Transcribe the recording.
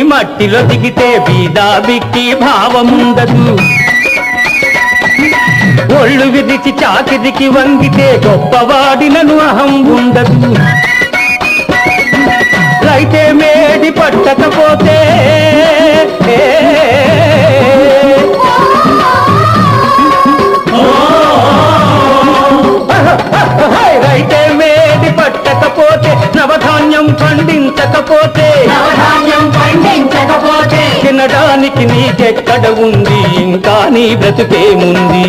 మట్టిలో దిగితే బీదా బిక్కి భావముండదు, ఒళ్ళు విదిచి చాకిరికి వంగితే గొప్పవాడినను అహం ఉండదు. రైతే మేడి పట్టకపోతే రైతే మేడి పట్టకపోతే నవధాన్యం పండించకపోతే తినడానికి నీకెక్కడ ఉంది, ఇంకా నీ బ్రతుకేముంది.